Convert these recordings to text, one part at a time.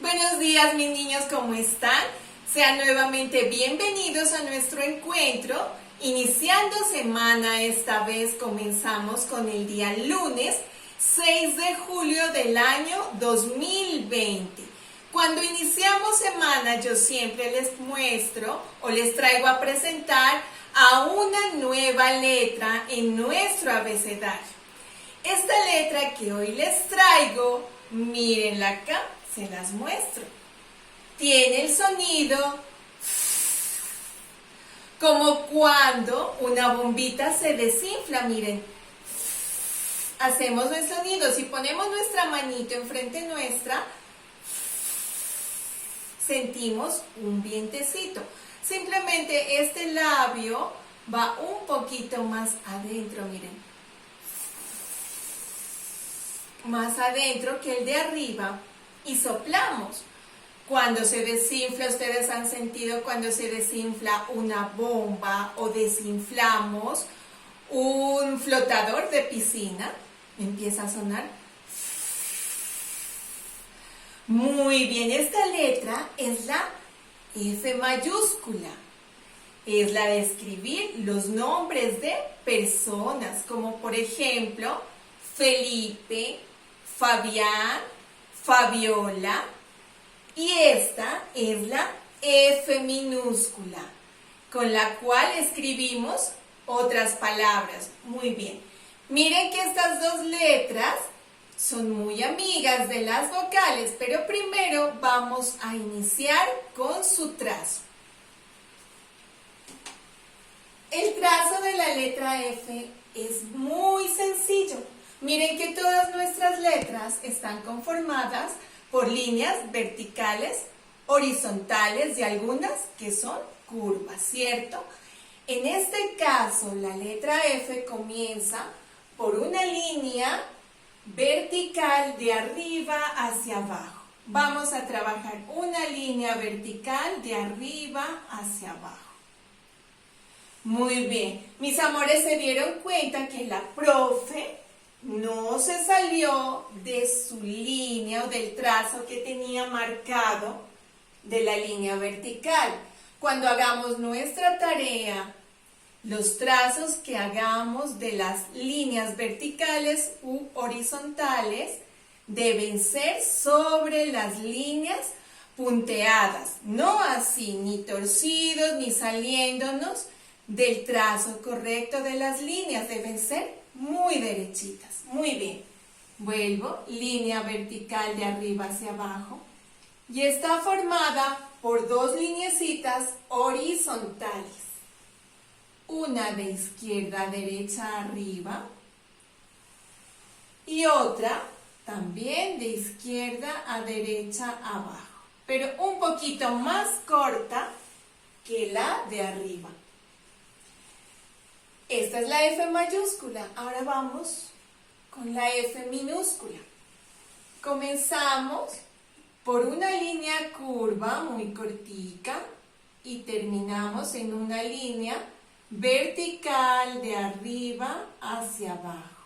Buenos días, mis niños, ¿cómo están? Sean nuevamente bienvenidos a nuestro encuentro. Iniciando semana, esta vez comenzamos con el día lunes 6 de julio del año 2020. Cuando iniciamos semana, yo siempre les muestro o les traigo a presentar a una nueva letra en nuestro abecedario. Esta letra que hoy les traigo, mírenla acá, se las muestro. Tiene el sonido como cuando una bombita se desinfla, miren. Hacemos el sonido, si ponemos nuestra manito enfrente nuestra, sentimos un vientecito. Simplemente este labio va un poquito más adentro, miren. Más adentro que el de arriba y soplamos. Cuando se desinfla, ustedes han sentido cuando se desinfla una bomba o desinflamos un flotador de piscina, empieza a sonar. Muy bien, esta letra es la F mayúscula. Es la de escribir los nombres de personas, como por ejemplo Felipe, Fabián, Fabiola. Y esta es la F minúscula, con la cual escribimos otras palabras. Muy bien. Miren que estas dos letras son muy amigas de las vocales, pero primero vamos a iniciar con su trazo. El trazo de la letra F es muy sencillo. Miren que todas nuestras letras están conformadas por líneas verticales, horizontales y algunas que son curvas, ¿cierto? En este caso, la letra F comienza por una línea vertical de arriba hacia abajo. Vamos a trabajar una línea vertical de arriba hacia abajo. Muy bien, mis amores se dieron cuenta que la profe no se salió de su línea o del trazo que tenía marcado de la línea vertical. Cuando hagamos nuestra tarea, los trazos que hagamos de las líneas verticales u horizontales deben ser sobre las líneas punteadas, no así, ni torcidos, ni saliéndonos del trazo correcto de las líneas, deben ser muy derechitas. Muy bien, vuelvo, línea vertical de arriba hacia abajo y está formada por dos lineecitas horizontales. Una de izquierda a derecha arriba y otra también de izquierda a derecha abajo, pero un poquito más corta que la de arriba. Esta es la F mayúscula. Ahora vamos con la F minúscula. Comenzamos por una línea curva muy cortica y terminamos en una línea vertical de arriba hacia abajo.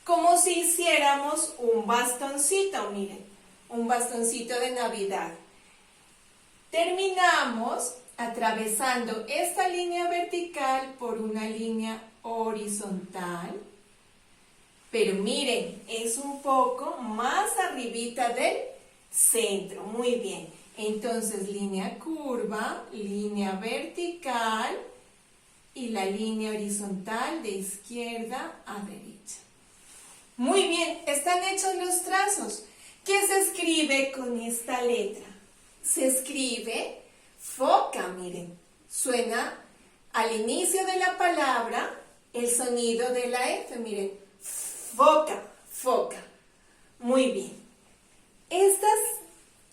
Como si hiciéramos un bastoncito, miren, un bastoncito de Navidad. Terminamos atravesando esta línea vertical por una línea horizontal, pero miren, es un poco más arribita del centro. Muy bien, entonces línea curva, línea vertical y la línea horizontal de izquierda a derecha. Muy bien, están hechos los trazos. ¿Qué se escribe con esta letra? Se escribe foca, miren, suena al inicio de la palabra el sonido de la F, miren, foca, foca. Muy bien. Estas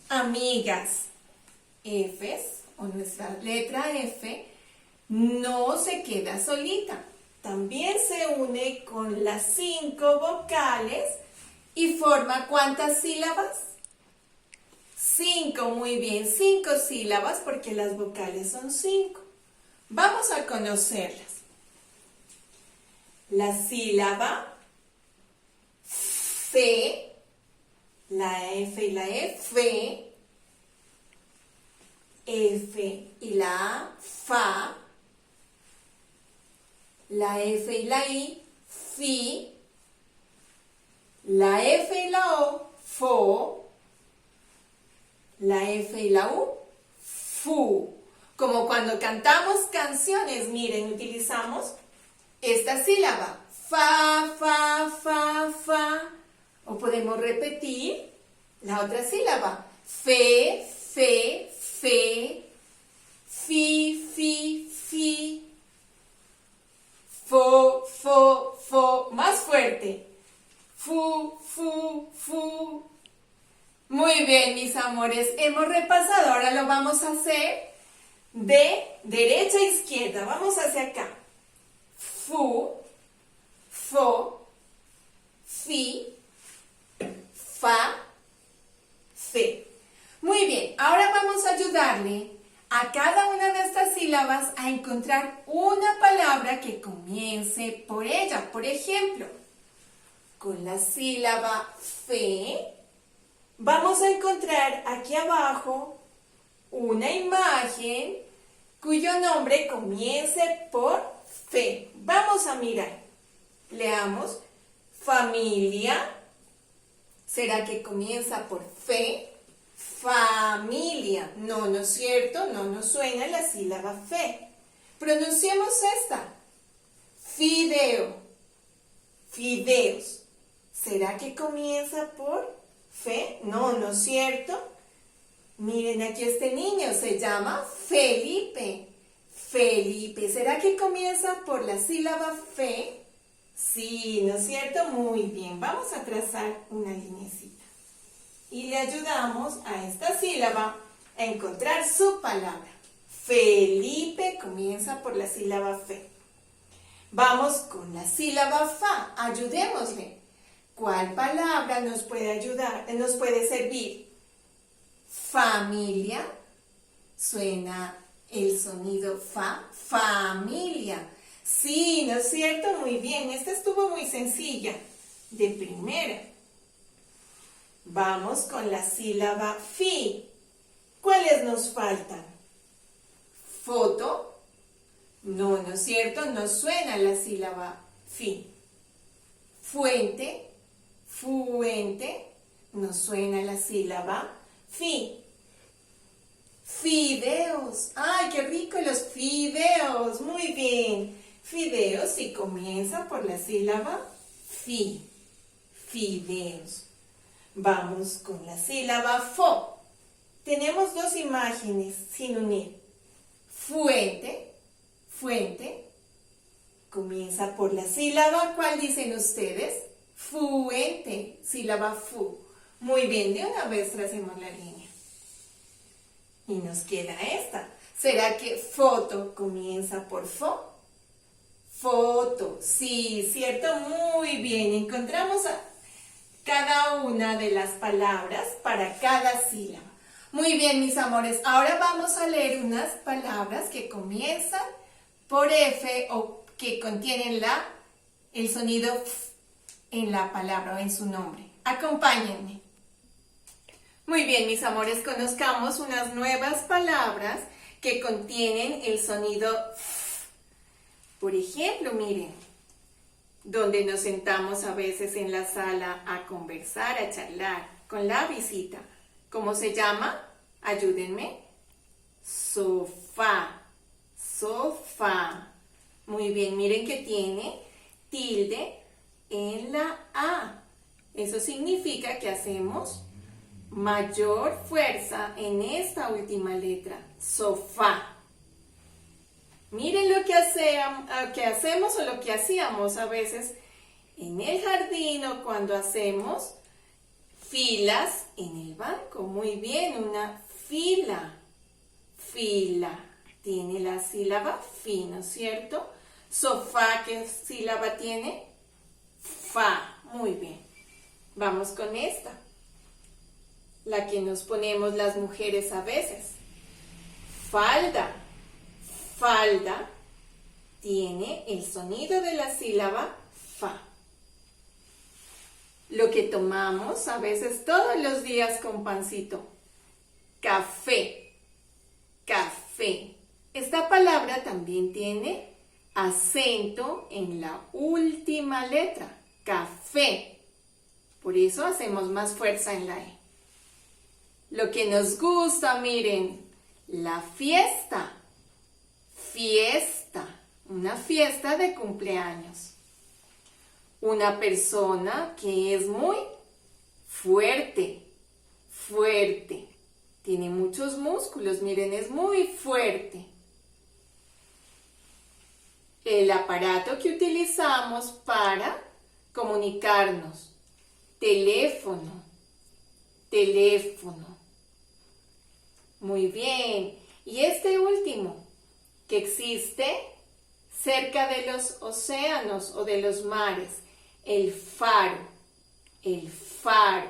amigas Fs, o nuestra letra F, no se queda solita. También se une con las 5 vocales y forma ¿cuántas sílabas? 5, muy bien, 5 sílabas porque las vocales son 5. Vamos a conocerlas. La sílaba F, la F y la E, fe. F y la A, fa. La F y la I, fi. La F y la O, fo. La F y la U, fu. Como cuando cantamos canciones, miren, utilizamos esta sílaba. Fa, fa, fa, fa. O podemos repetir la otra sílaba. Fe, fe, fe. Fi, fi, fi. Fo, fo, fo. Más fuerte. Fu, fu, fu. Muy bien, mis amores. Hemos repasado. Ahora lo vamos a hacer de derecha a izquierda. Vamos hacia acá. Fu, fo, fi, fa, fe. Muy bien, ahora vamos a ayudarle a cada una de estas sílabas a encontrar una palabra que comience por ella. Por ejemplo, con la sílaba fe, vamos a encontrar aquí abajo una imagen cuyo nombre comience por fe. Vamos a mirar. Leamos. Familia. ¿Será que comienza por fe? Familia. No, ¿no es cierto? No nos suena la sílaba fe. Pronunciemos esta. Fideo. Fideos. ¿Será que comienza por fe? No, ¿no es cierto? Miren aquí este niño, se llama Felipe. Felipe, ¿será que comienza por la sílaba fe? Sí, ¿no es cierto? Muy bien, vamos a trazar una linecita. Y le ayudamos a esta sílaba a encontrar su palabra. Felipe comienza por la sílaba fe. Vamos con la sílaba fa, ayudémosle. ¿Cuál palabra nos puede ayudar, nos puede servir? Familia, suena el sonido fa, familia. Sí, ¿no es cierto? Muy bien, esta estuvo muy sencilla, de primera. Vamos con la sílaba fi. ¿Cuáles nos faltan? Foto, no, ¿no es cierto? No suena la sílaba fi. Fuente, fuente, no suena la sílaba fi. Fideos. ¡Ay, qué rico los fideos! Muy bien. Fideos sí comienza por la sílaba fi. Fideos. Vamos con la sílaba fo. Tenemos dos imágenes sin unir. Fuente. Fuente. Comienza por la sílaba. ¿Cuál dicen ustedes? Fuente. Sílaba fu. Muy bien, de una vez tracemos la línea. Y nos queda esta. ¿Será que foto comienza por fo? Foto. Sí, ¿cierto? Muy bien. Encontramos a cada una de las palabras para cada sílaba. Muy bien, mis amores. Ahora vamos a leer unas palabras que comienzan por F o que contienen el sonido F en la palabra o en su nombre. Acompáñenme. Muy bien, mis amores, conozcamos unas nuevas palabras que contienen el sonido F. Por ejemplo, miren, donde nos sentamos a veces en la sala a conversar, a charlar con la visita. ¿Cómo se llama? Ayúdenme. Sofá. Sofá. Muy bien, miren que tiene tilde en la A. Eso significa que hacemos mayor fuerza en esta última letra. Sofá. Miren lo que hacemos o lo que hacíamos a veces en el jardín o cuando hacemos filas en el banco. Muy bien, una fila. Fila. Tiene la sílaba fi, ¿no es cierto? Sofá, ¿qué sílaba tiene? Fa. Muy bien. Vamos con esta. La que nos ponemos las mujeres a veces. Falda. Falda tiene el sonido de la sílaba fa. lo que tomamos a veces todos los días con pancito. Café, café. Esta palabra también tiene acento en la última letra, café. Por eso hacemos más fuerza en la E. Lo que nos gusta, miren, la fiesta, fiesta, una fiesta de cumpleaños. Una persona que es muy fuerte, fuerte. Tiene muchos músculos, miren, es muy fuerte. El aparato que utilizamos para comunicarnos. Teléfono, teléfono. Muy bien. Y este último, que existe cerca de los océanos o de los mares, el faro. El faro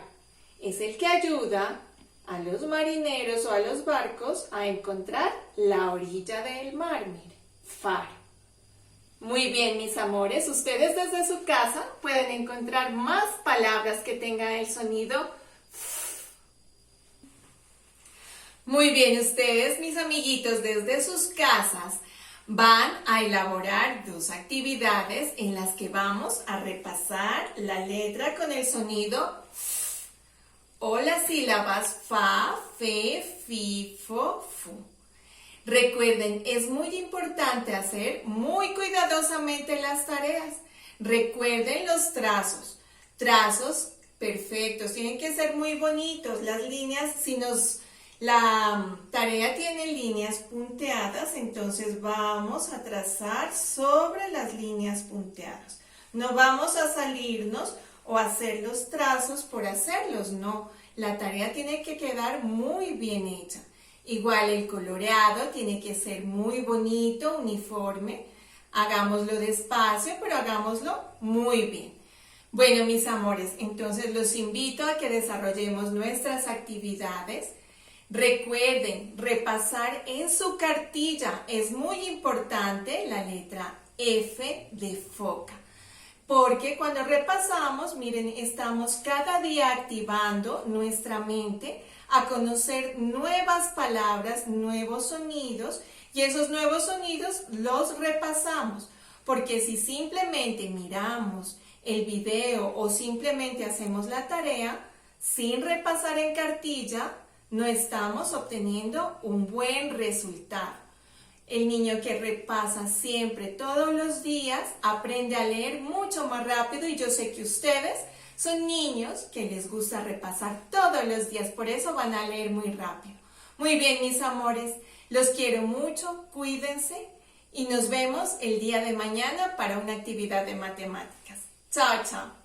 es el que ayuda a los marineros o a los barcos a encontrar la orilla del mar, mire, faro. Muy bien, mis amores, ustedes desde su casa pueden encontrar más palabras que tengan el sonido F. Muy bien, ustedes, mis amiguitos, desde sus casas van a elaborar 2 actividades en las que vamos a repasar la letra con el sonido F o las sílabas fa, fe, fi, fo, fu. Recuerden, es muy importante hacer muy cuidadosamente las tareas. Recuerden los trazos. Trazos perfectos, tienen que ser muy bonitos. Las líneas, la tarea tiene líneas punteadas, entonces vamos a trazar sobre las líneas punteadas. No vamos a salirnos o hacer los trazos por hacerlos, no. La tarea tiene que quedar muy bien hecha. Igual el coloreado tiene que ser muy bonito, uniforme. Hagámoslo despacio, pero hagámoslo muy bien. Bueno, mis amores, entonces los invito a que desarrollemos nuestras actividades. Recuerden repasar en su cartilla. Es muy importante la letra F de foca. Porque cuando repasamos, miren, estamos cada día activando nuestra mente a conocer nuevas palabras, nuevos sonidos, y esos nuevos sonidos los repasamos. Porque si simplemente miramos el video o simplemente hacemos la tarea sin repasar en cartilla, no estamos obteniendo un buen resultado. El niño que repasa siempre, todos los días, aprende a leer mucho más rápido, y yo sé que ustedes son niños que les gusta repasar todos los días, por eso van a leer muy rápido. Muy bien, mis amores, los quiero mucho, cuídense y nos vemos el día de mañana para una actividad de matemáticas. Chao, chao.